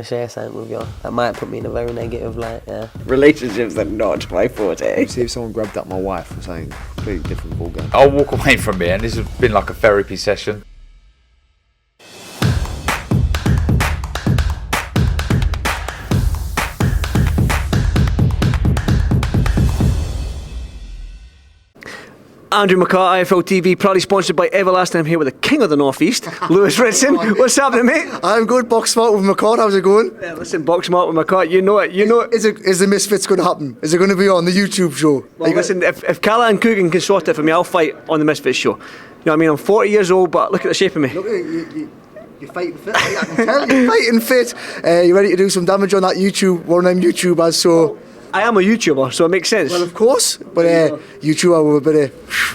to share something with you. That might put me in a very negative light, yeah. Relationships are not my forte. See if someone grabbed at my wife or something completely different ballgame. I'll walk away from here, and this has been like a therapy session. Andrew McCART, IFL TV, proudly sponsored by Everlasting. I'm here with the king of the North East, Lewis Ritson. What's happening, mate? I'm good. Box smart with McCART. How's it going? Yeah, listen, box smart with McCART. You know it. You know it. Is the Misfits going to happen? Is it going to be on the YouTube show? Well, listen, if Calla and Coogan can sort it for me, I'll fight on the Misfits show. You know what I mean? I'm 40 years old, but look at the shape of me. Look, you're fighting fit. I can tell you're fighting fit. You ready to do some damage on that YouTube? One of them YouTubers. So. I am a YouTuber, so it makes sense. Well, of course, but YouTuber with a bit of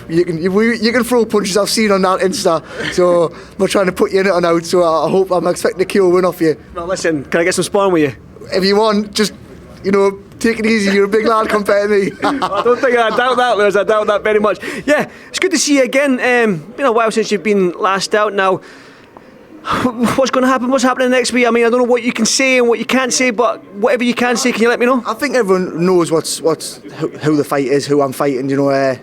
you can throw punches. I've seen on that Insta, so I'm not trying to put you in it or out. So I'm expecting a KO win off you. Well, listen, can I get some sparring with you? If you want, just take it easy. You're a big lad compared to me. I don't think I doubt that, Lewis. I doubt that very much. Yeah, it's good to see you again. Been a while since you've been last out now. What's going to happen? What's happening next week? I mean, I don't know what you can say and what you can't say, but whatever you can say, can you let me know? I think everyone knows who the fight is, who I'm fighting. It's going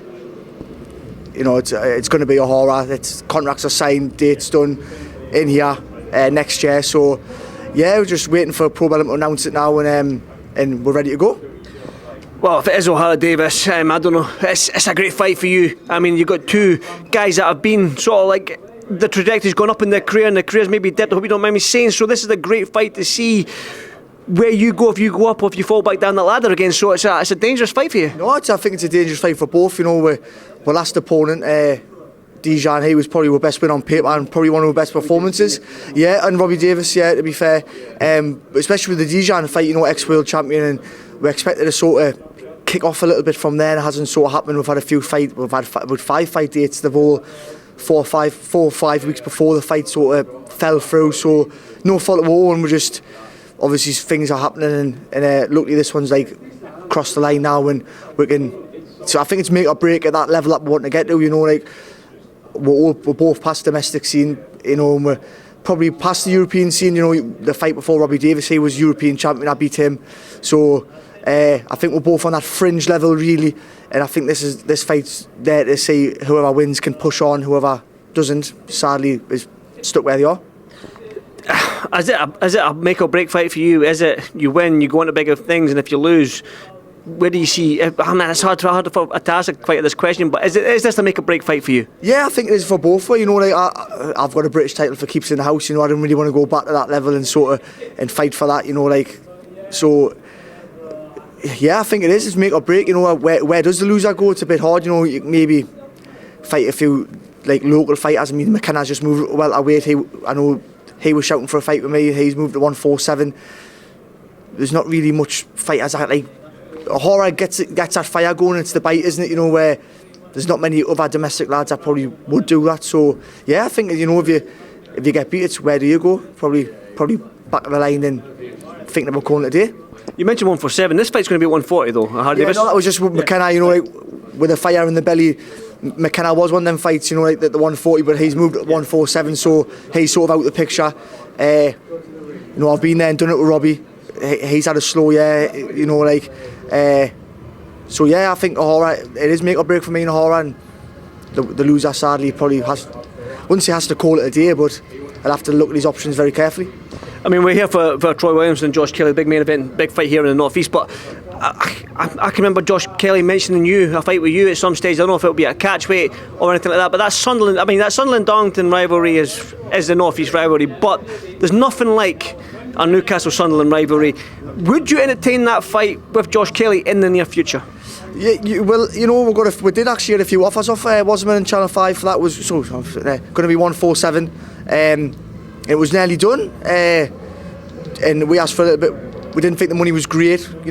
to be Ohara. It's contracts are signed, dates done in here next year. So yeah, we're just waiting for Pro Bellum to announce it now, and we're ready to go. Well, if it is Ohara Davies, I don't know. It's a great fight for you. I mean, you've got two guys that have been sort of like. The trajectory's gone up in their career and the career's maybe dipped. I hope you don't mind me saying. So this is a great fight to see where you go, if you go up or if you fall back down the ladder again. So it's a dangerous fight for you. No, I think it's a dangerous fight for both. Our last opponent, Dijon, he was probably our best win on paper and probably one of our best performances. Yeah, and Robbie Davis, yeah, to be fair. Especially with the Dijon fight, ex-world champion, and we expected to sort of kick off a little bit from there. It hasn't sort of happened. We've had a few fights. We've had about 5 fight dates. They've all 4 or 5 weeks before the fight sort of fell through, so no fault of our own. We're just obviously things are happening, and luckily this one's like crossed the line now, and we can. So I think it's make or break at that level that we want to get to. We're both past domestic scene, and we're probably past the European scene. The fight before Robbie Davis, he was European champion. I beat him, so I think we're both on that fringe level really. And I think this fight's there to see whoever wins can push on, whoever doesn't, sadly, is stuck where they are. Is it a make or break fight for you? Is it you win, you go into bigger things, and if you lose, where do you see? It's hard to ask quite this question, but is this a make or break fight for you? Yeah, I think it is for both. I've got a British title for keeps in the house. I don't really want to go back to that level and and fight for that. So. Yeah, I think it is. It's make or break. Where does the loser go? It's a bit hard. You maybe fight a few local fighters. I mean, McKenna's just moved welterweight. I know he was shouting for a fight with me. He's moved to 147. There's not really much fighters Ohara gets that fire going. It's the bite, isn't it? Where there's not many other domestic lads that probably would do that. So yeah, I think if you get beat, it's where do you go? Probably back of the line and thinking about going today. You mentioned 147. This fight's going to be 140 though. Harley Davis. No, that was just with McKenna. With a fire in the belly. McKenna was one of them fights. The 140, but he's moved to 147, so he's sort of out the picture. I've been there and done it with Robbie. He's had a slow year. So yeah, I think Ohara. It is make or break for me in Ohara, and the loser sadly probably wouldn't say has to call it a day, but I'll have to look at his options very carefully. I mean, we're here for Troy Williams and Josh Kelly, big main event, big fight here in the North East, but I can remember Josh Kelly mentioning a fight with you at some stage. I don't know if it'll be a catch weight or anything like that, but that Sunderland-Darlington rivalry is the North East rivalry, but there's nothing like a Newcastle-Sunderland rivalry. Would you entertain that fight with Josh Kelly in the near future? Yeah, we did actually get a few offers off Wasserman and Channel 5 for that. Was going to be 147. It was nearly done, and we asked for a little bit. We didn't think the money was great, we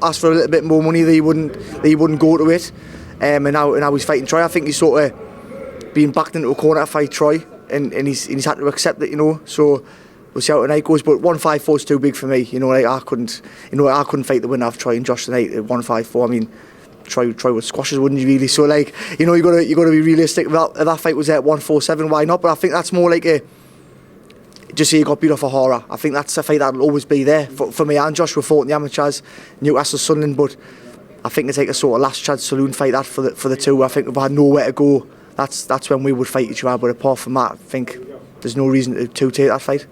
asked for a little bit more money. That he wouldn't go to it, and now he's fighting Troy. I think he's sort of being backed into a corner to fight Troy, and he's had to accept it, So we'll see how tonight goes. But 154 is too big for me, I couldn't fight the winner of Troy and Josh tonight at 154. I mean, Troy would squash us, wouldn't you really? So you got to be realistic. If that fight was at 147, why not? But I think that's more like just say he got beat off Ohara. I think that's a fight that'll always be there for me and Josh. We fought in the amateurs, Newcastle, Sunderland, but I think it's like a sort of last chance saloon fight that for the two. I think if we had nowhere to go, that's when we would fight each other. But apart from that, I think there's no reason to take that fight.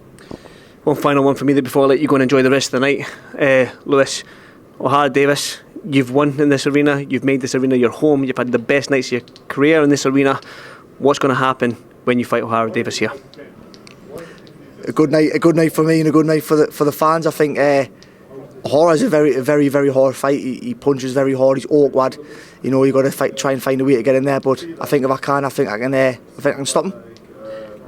One final one for me before I let you go and enjoy the rest of the night. Lewis, Ohara Davies, you've won in this arena, you've made this arena your home, you've had the best nights of your career in this arena. What's going to happen when you fight Ohara Davies here? A good night for me and a good night for the fans. I think Ohara is a very hard fight. He punches very hard. He's awkward. You know, you got to try and find a way to get in there. But I think if I can stop him.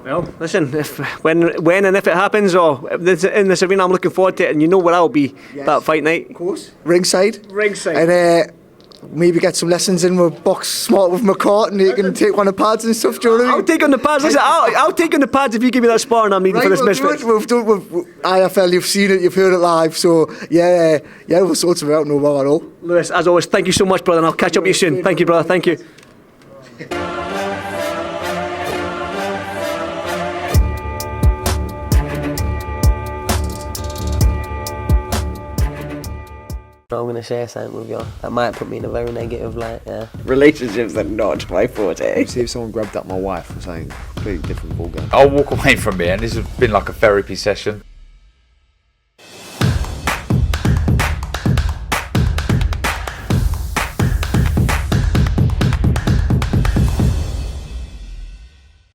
Well, listen, when and if it happens, or in this arena, I'm looking forward to it, and you know where I'll be that fight night. Of course. Ringside. Ringside. And maybe get some lessons in with box smart with McCART, and you can take one of the pads and stuff. Do you know what I mean? I'll take on the pads. Listen, I'll take on the pads if you give me that sparring I'm needing for this misfit. We've done with IFL. You've seen it. You've heard it live. So yeah, we'll sort it out. No bother at all. Lewis, as always, thank you so much, brother, and I'll catch up with you soon. Thank you, brother. Thank you. I'm going to share something with you that might put me in a very negative light, yeah. Relationships are not my forte. See if someone grabbed up my wife or something. Completely different ballgame. I'll walk away from it, and this has been like a therapy session.